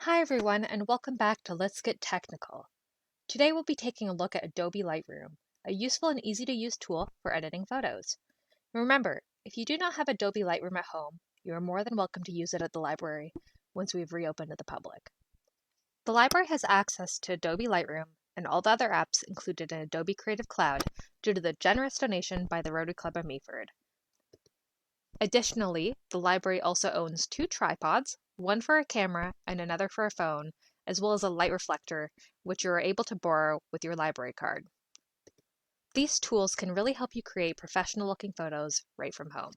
Hi everyone, and welcome back to Let's Get Technical. Today we'll be taking a look at Adobe Lightroom, a useful and easy to use tool for editing photos. Remember, if you do not have Adobe Lightroom at home, you are more than welcome to use it at the library once we've reopened to the public. The library has access to Adobe Lightroom and all the other apps included in Adobe Creative Cloud due to the generous donation by the Rotary Club of Mayford. Additionally, the library also owns two tripods, one for a camera and another for a phone, as well as a light reflector, which you are able to borrow with your library card. These tools can really help you create professional-looking photos right from home.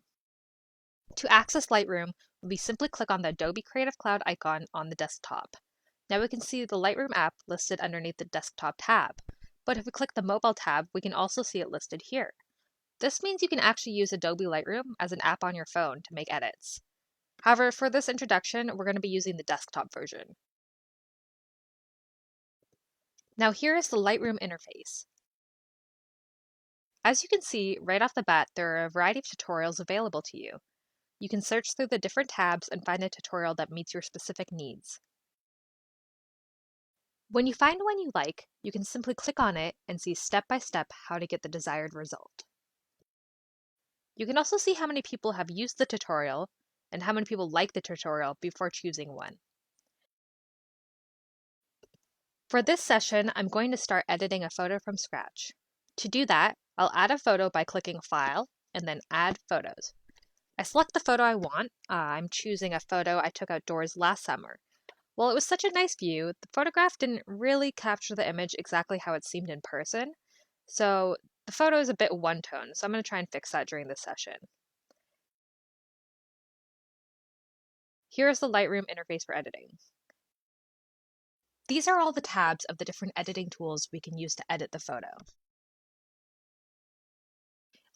To access Lightroom, we simply click on the Adobe Creative Cloud icon on the desktop. Now we can see the Lightroom app listed underneath the desktop tab, but if we click the mobile tab, we can also see it listed here. This means you can actually use Adobe Lightroom as an app on your phone to make edits. However, for this introduction, we're going to be using the desktop version. Now here is the Lightroom interface. As you can see, right off the bat, there are a variety of tutorials available to you. You can search through the different tabs and find a tutorial that meets your specific needs. When you find one you like, you can simply click on it and see step by step how to get the desired result. You can also see how many people have used the tutorial and how many people like the tutorial before choosing one. For this session, I'm going to start editing a photo from scratch. To do that, I'll add a photo by clicking File and then Add Photos. I select the photo I want. I'm choosing a photo I took outdoors last summer. While it was such a nice view, the photograph didn't really capture the image exactly how it seemed in person. So the photo is a bit one-tone, so I'm going to try and fix that during this session. Here is the Lightroom interface for editing. These are all the tabs of the different editing tools we can use to edit the photo.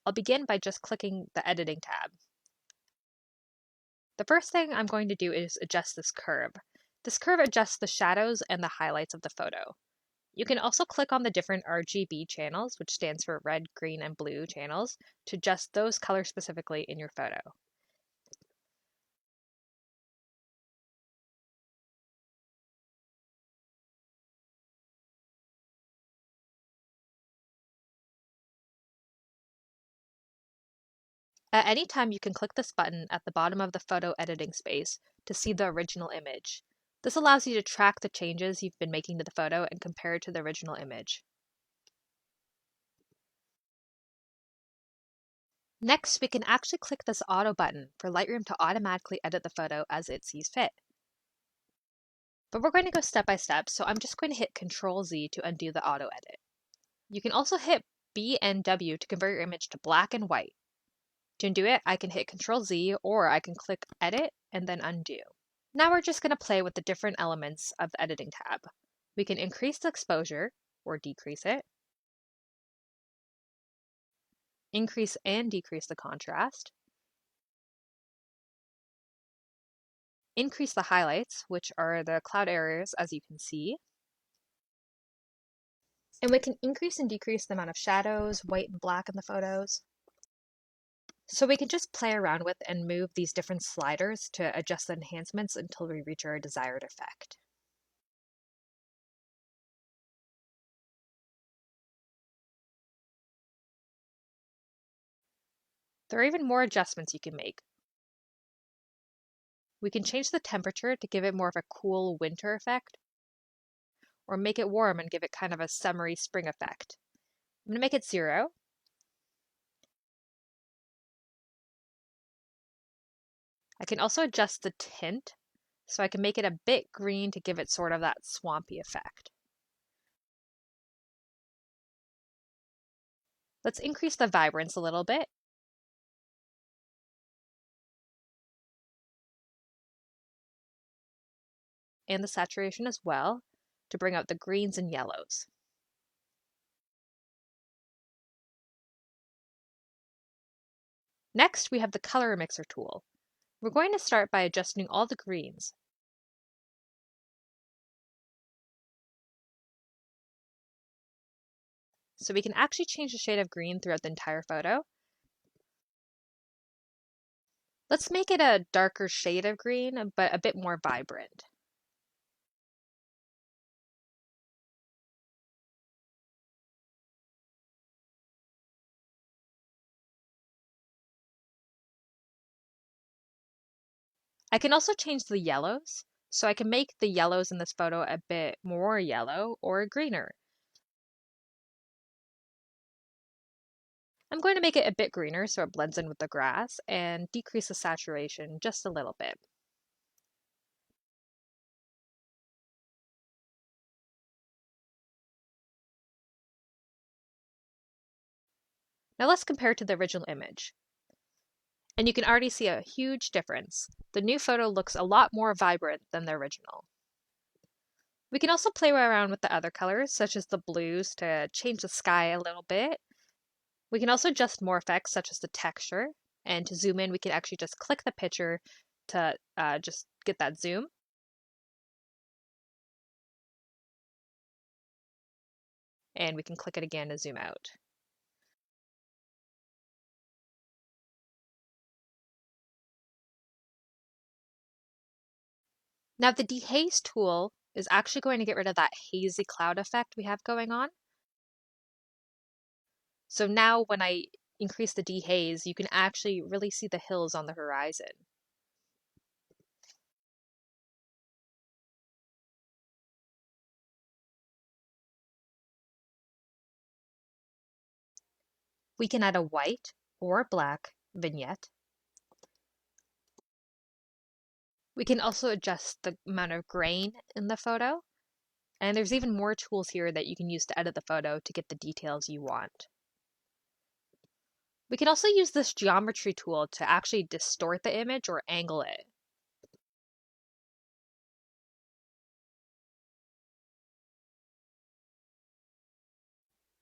I'll begin by just clicking the Editing tab. The first thing I'm going to do is adjust this curve. This curve adjusts the shadows and the highlights of the photo. You can also click on the different RGB channels, which stands for red, green, and blue channels, to adjust those colors specifically in your photo. At any time, you can click this button at the bottom of the photo editing space to see the original image. This allows you to track the changes you've been making to the photo and compare it to the original image. Next, we can actually click this auto button for Lightroom to automatically edit the photo as it sees fit. But we're going to go step by step, so I'm just going to hit Ctrl Z to undo the auto edit. You can also hit B and W to convert your image to black and white. To undo it, I can hit Ctrl Z or I can click Edit and then Undo. Now we're just going to play with the different elements of the editing tab. We can increase the exposure or decrease it, increase and decrease the contrast, increase the highlights, which are the cloud areas as you can see, and we can increase and decrease the amount of shadows, white and black in the photos. So we can just play around with and move these different sliders to adjust the enhancements until we reach our desired effect. There are even more adjustments you can make. We can change the temperature to give it more of a cool winter effect, or make it warm and give it kind of a summery spring effect. I'm going to make it 0. I can also adjust the tint, so I can make it a bit green to give it sort of that swampy effect. Let's increase the vibrance a little bit. And the saturation as well to bring out the greens and yellows. Next, we have the color mixer tool. We're going to start by adjusting all the greens. So we can actually change the shade of green throughout the entire photo. Let's make it a darker shade of green, but a bit more vibrant. I can also change the yellows, so I can make the yellows in this photo a bit more yellow or greener. I'm going to make it a bit greener so it blends in with the grass and decrease the saturation just a little bit. Now let's compare it to the original image. And you can already see a huge difference. The new photo looks a lot more vibrant than the original. We can also play around with the other colors, such as the blues, to change the sky a little bit. We can also adjust more effects, such as the texture. And to zoom in, we can actually just click the picture to just get that zoom. And we can click it again to zoom out. Now the dehaze tool is actually going to get rid of that hazy cloud effect we have going on. So now when I increase the dehaze, you can actually really see the hills on the horizon. We can add a white or black vignette. We can also adjust the amount of grain in the photo. And there's even more tools here that you can use to edit the photo to get the details you want. We can also use this geometry tool to actually distort the image or angle it.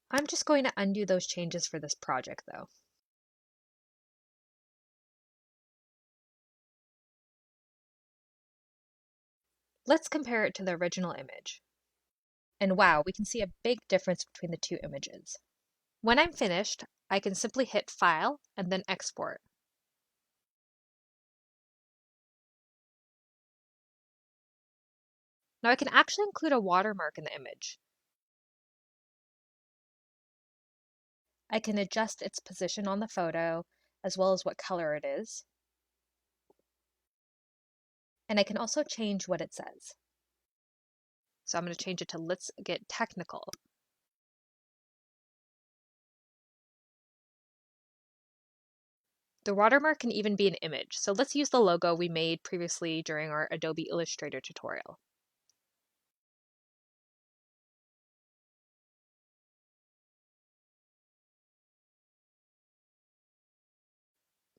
I'm just going to undo those changes for this project though. Let's compare it to the original image. And wow, we can see a big difference between the two images. When I'm finished, I can simply hit File and then Export. Now I can actually include a watermark in the image. I can adjust its position on the photo, as well as what color it is. And I can also change what it says. So I'm going to change it to Let's Get Technical. The watermark can even be an image, so let's use the logo we made previously during our Adobe Illustrator tutorial.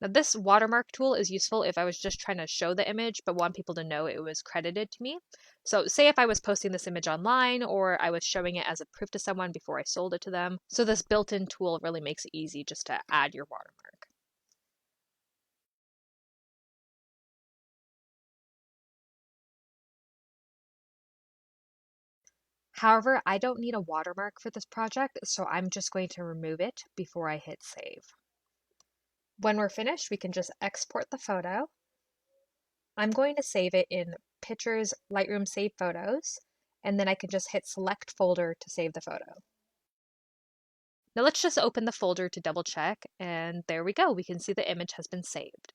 Now this watermark tool is useful if I was just trying to show the image but want people to know it was credited to me. So say if I was posting this image online or I was showing it as a proof to someone before I sold it to them. So this built-in tool really makes it easy just to add your watermark. However, I don't need a watermark for this project, so I'm just going to remove it before I hit save. When we're finished, we can just export the photo. I'm going to save it in Pictures, Lightroom Save Photos, and then I can just hit Select Folder to save the photo. Now let's just open the folder to double check, and there we go. We can see the image has been saved.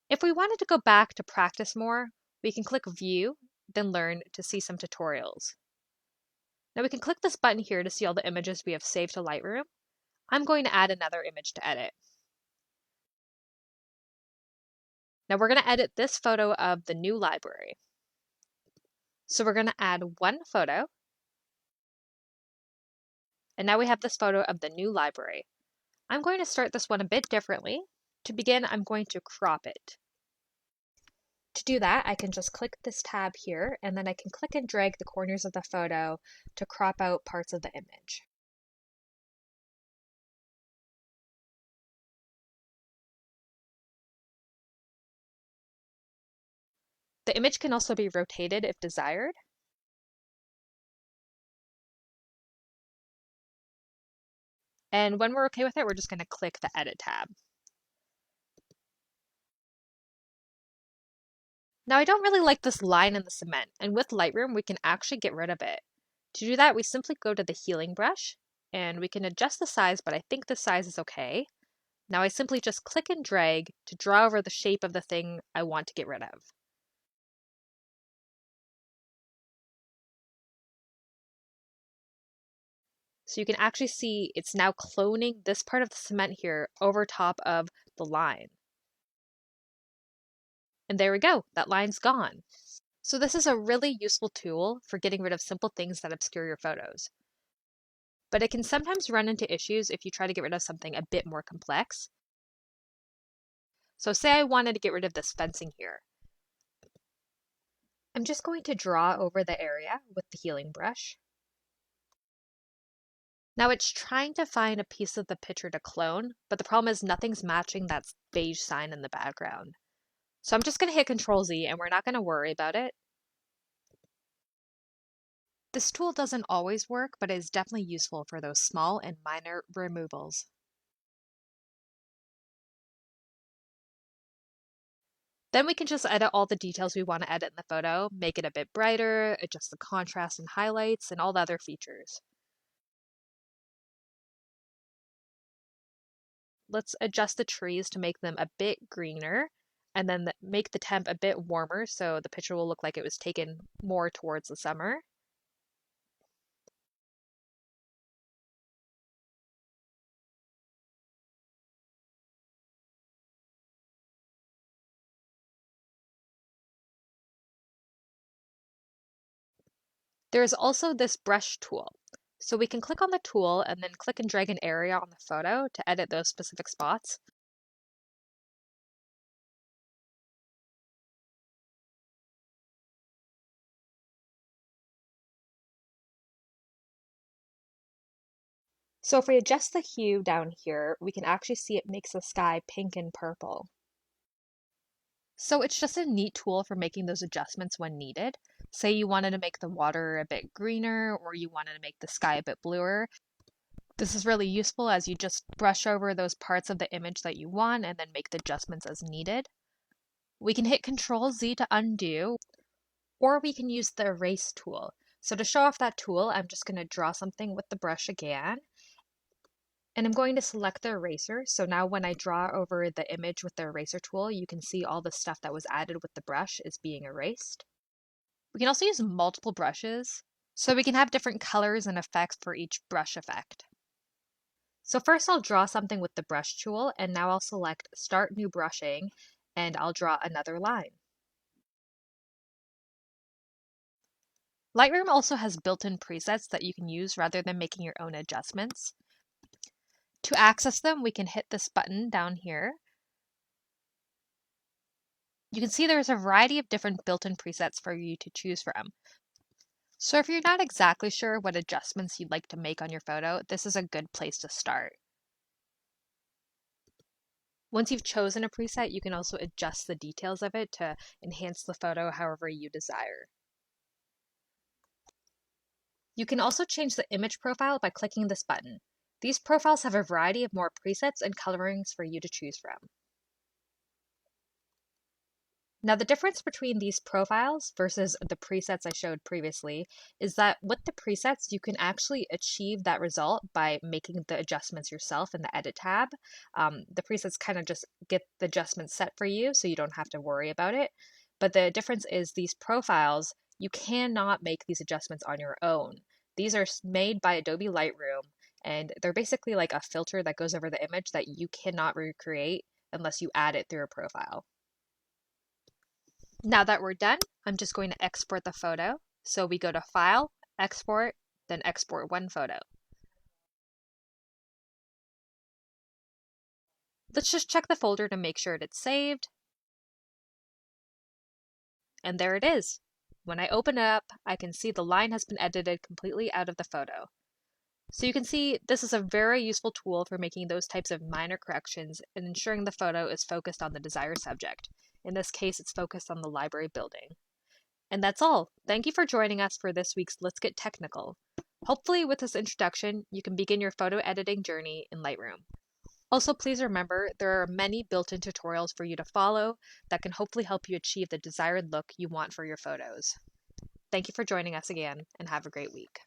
If we wanted to go back to practice more, we can click View, then Learn to see some tutorials. Now we can click this button here to see all the images we have saved to Lightroom. I'm going to add another image to edit. Now we're going to edit this photo of the new library. So we're going to add one photo. And now we have this photo of the new library. I'm going to start this one a bit differently. To begin, I'm going to crop it. To do that, I can just click this tab here, and then I can click and drag the corners of the photo to crop out parts of the image. The image can also be rotated if desired. And when we're okay with it, we're just going to click the Edit tab. Now I don't really like this line in the cement, and with Lightroom we can actually get rid of it. To do that, we simply go to the healing brush, and we can adjust the size, but I think the size is okay. Now I simply just click and drag to draw over the shape of the thing I want to get rid of. So you can actually see it's now cloning this part of the cement here over top of the line. And there we go, that line's gone. So this is a really useful tool for getting rid of simple things that obscure your photos. But it can sometimes run into issues if you try to get rid of something a bit more complex. So say I wanted to get rid of this fencing here. I'm just going to draw over the area with the healing brush. Now it's trying to find a piece of the picture to clone, but the problem is nothing's matching that beige sign in the background. So I'm just going to hit Control Z and we're not going to worry about it. This tool doesn't always work, but it is definitely useful for those small and minor removals. Then we can just edit all the details we want to edit in the photo, make it a bit brighter, adjust the contrast and highlights, and all the other features. Let's adjust the trees to make them a bit greener, and then make the temp a bit warmer so the picture will look like it was taken more towards the summer. There's also this brush tool. So we can click on the tool and then click and drag an area on the photo to edit those specific spots. So if we adjust the hue down here, we can actually see it makes the sky pink and purple. So it's just a neat tool for making those adjustments when needed. Say you wanted to make the water a bit greener or you wanted to make the sky a bit bluer. This is really useful as you just brush over those parts of the image that you want and then make the adjustments as needed. We can hit Control Z to undo, or we can use the erase tool. So to show off that tool, I'm just going to draw something with the brush again. And I'm going to select the eraser. So now when I draw over the image with the eraser tool, you can see all the stuff that was added with the brush is being erased. We can also use multiple brushes, so we can have different colors and effects for each brush effect. So first I'll draw something with the brush tool, and now I'll select Start New Brushing, and I'll draw another line. Lightroom also has built-in presets that you can use rather than making your own adjustments. To access them, we can hit this button down here. You can see there's a variety of different built-in presets for you to choose from. So if you're not exactly sure what adjustments you'd like to make on your photo, this is a good place to start. Once you've chosen a preset, you can also adjust the details of it to enhance the photo however you desire. You can also change the image profile by clicking this button. These profiles have a variety of more presets and colorings for you to choose from. Now the difference between these profiles versus the presets I showed previously is that with the presets, you can actually achieve that result by making the adjustments yourself in the Edit tab. The presets kind of just get the adjustments set for you so you don't have to worry about it. But the difference is these profiles, you cannot make these adjustments on your own. These are made by Adobe Lightroom, and they're basically like a filter that goes over the image that you cannot recreate unless you add it through a profile. Now that we're done, I'm just going to export the photo. So we go to File, Export, then Export one photo. Let's just check the folder to make sure it's saved. And there it is. When I open it up, I can see the line has been edited completely out of the photo. So you can see this is a very useful tool for making those types of minor corrections and ensuring the photo is focused on the desired subject. In this case, it's focused on the library building. And that's all. Thank you for joining us for this week's Let's Get Technical. Hopefully with this introduction, you can begin your photo editing journey in Lightroom. Also, please remember there are many built-in tutorials for you to follow that can hopefully help you achieve the desired look you want for your photos. Thank you for joining us again, and have a great week.